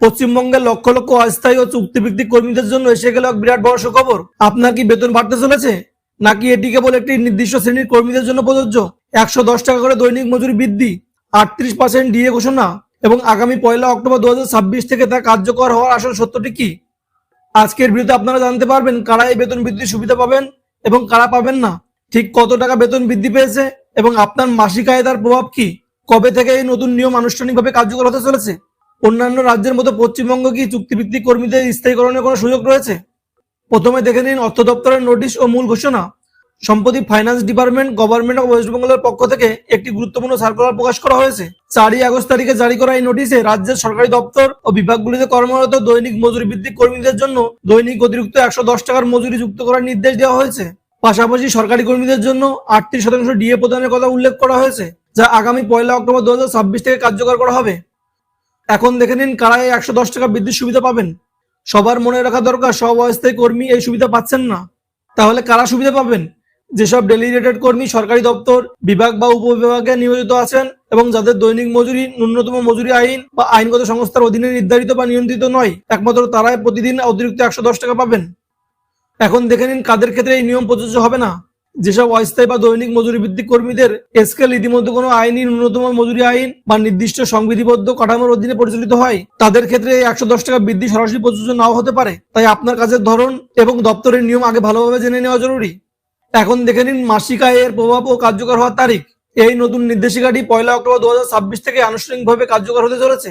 পশ্চিমবঙ্গের লক্ষ লক্ষ অস্থায়ী ও চুক্তিভিত্তিক কর্মীদের জন্য এসে গেল এক বিরাট বড় সুখবর। আপনার কি বেতন বাড়তে চলেছে, নাকি এটি কেবল একটি নির্দিষ্ট শ্রেণীর কর্মীদের জন্য প্রযোজ্য? 110 টাকা করে দৈনিক মজুরি বৃদ্ধি, 38% ডিএ ঘোষণা এবং আগামী 1 অক্টোবর 2026 থেকে তা কার্যকর হওয়ার আসল সত্যটি কি? আজকের ভিডিওতে আপনারা জানতে পারবেন কারা এই বেতন বৃদ্ধির সুবিধা পাবেন এবং কারা পাবেন না, ঠিক কত টাকা বেতন বৃদ্ধি পেয়েছে এবং আপনার মাসিক আয়ে তার প্রভাব কি, কবে থেকে এই নতুন নিয়ম আনুষ্ঠানিকভাবে কার্যকর হতে চলেছে। অন্যান্য রাজ্যের মতো পশ্চিমবঙ্গ কি চুক্তিভিত্তিক কর্মীদের স্থায়ীকরণের কোনো সুযোগ রয়েছে? প্রথমে দেখে নিন অর্থ দপ্তরের নোটিশ ও মূল ঘোষণা। সম্প্রতি finance department government of West বেঙ্গলের পক্ষ থেকে একটি গুরুত্বপূর্ণ সার্কুলার প্রকাশ করা হয়েছে। 4 আগস্ট তারিখে জারি করা এই নোটিশে রাজ্যের সরকারি দপ্তর ও বিভাগগুলিতে কর্মরত দৈনিক মজুরি ভিত্তিক কর্মীদের জন্য দৈনিক অতিরিক্ত 110 টাকার মজুরি যুক্ত করার নির্দেশ দেওয়া হয়েছে। পাশাপাশি সরকারি কর্মীদের জন্য 38% ডিএ প্রদানের কথা উল্লেখ করা হয়েছে, যা আগামী 1 অক্টোবর 2026 থেকে কার্যকর করা হবে। এখন দেখে নিন কারা এই 110 টাকা বৃদ্ধির সুবিধা পাবেন। সবার মনে রাখা দরকার, সব অস্থায়ী কর্মী এই সুবিধা পাচ্ছেন না। তাহলে কারা সুবিধা পাবেন? যেসব ডেলিগেটেড কর্মী সরকারি দপ্তর, বিভাগ বা উপবিভাগে নিয়োজিত আছেন এবং যাদের দৈনিক মজুরি ন্যূনতম মজুরি আইন বা আইনগত সংস্থার অধীনে নির্ধারিত বা নিয়ন্ত্রিত নয়, একমাত্র তারাই প্রতিদিন অতিরিক্ত 110 টাকা পাবেন। এখন দেখে নিন কাদের ক্ষেত্রে এই নিয়ম প্রযোজ্য হবে না। যেসব অস্থায়ী বা দৈনিক মজুরি ভিত্তিক কর্মীদের স্কেল ইতিমধ্যে কোনো আইনি ন্যূনতম মজুরি আইন বা নির্দিষ্ট সংবিধিবদ্ধ কাঠামোর অধীনে পরিচালিত হয়, তাদের ক্ষেত্রে এই 110 টাকা বৃদ্ধি সরাসরি প্রযোজ্য নাও হতে পারে। তাই আপনার কাজের ধরন এবং দপ্তরের নিয়ম আগে ভালোভাবে জেনে নেওয়া জরুরি। এখন দেখে নিন মাসিক আয়ের প্রভাব ও কার্যকর হওয়ার তারিখ। এই নতুন নির্দেশিকাটি 1 অক্টোবর 2026 থেকে আনুষ্ঠানিকভাবে কার্যকর হতে চলেছে।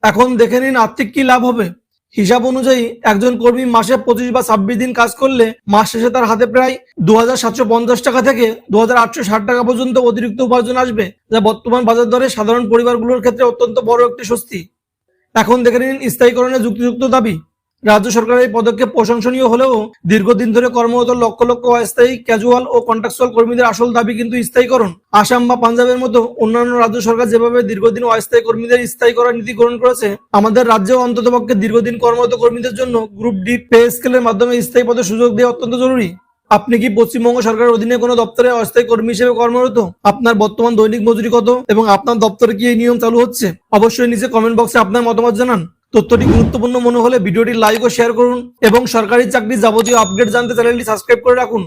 এখন দেখে নিন আর্থিক কি লাভ হবে। হিসাব অনুযায়ী একজন কর্মী মাসে 25 বা 26 দিন কাজ করলে মাস শেষে তার হাতে প্রায় 2750 টাকা থেকে 2860 টাকা পর্যন্ত অতিরিক্ত উপার্জন আসবে, যা বর্তমান বাজার দরে সাধারণ পরিবারগুলোর ক্ষেত্রে অত্যন্ত বড় একটি স্বস্তি। এখন দেখে নিন স্থায়ীকরণের যুক্তিযুক্ত দাবি। রাজ্য সরকারের এই পদক্ষেপ প্রশংসনীয় হলেও দীর্ঘদিন ধরে কর্মরত লক্ষ লক্ষ অস্থায়ী, ক্যাজুয়াল ও কন্ট্রাকচুয়াল কর্মীদের আসল দাবি কিন্তু স্থায়ীকরণ। আসাম বা পাঞ্জাবের মতো অন্যান্য রাজ্য সরকার যেভাবে দীর্ঘদিন অস্থায়ী কর্মীদের স্থায়ী করার নীতি গ্রহণ করেছে, আমাদের রাজ্যেও অন্ততপক্ষে দীর্ঘদিন কর্মরত কর্মীদের জন্য গ্রুপ ডি পে স্কেলের মাধ্যমে স্থায়ী পদের সুযোগ দেওয়া অত্যন্ত জরুরি। আপনি কি পশ্চিমবঙ্গ সরকারের অধীনে কোনো দপ্তরে অস্থায়ী কর্মী হিসেবে কর্মরত? আপনার বর্তমান দৈনিক মজুরি কত এবং আপনার দপ্তরে কি এই নিয়ম চালু হচ্ছে? অবশ্যই নিচে কমেন্ট বক্সে আপনার মতামত জানান। তথ্যটি গুরুত্বপূর্ণ মনে হলে ভিডিওটি লাইক ও শেয়ার করুন এবং সরকারি চাকরির যাবতীয় আপডেট জানতে চ্যানেলটি সাবস্ক্রাইব করে রাখুন।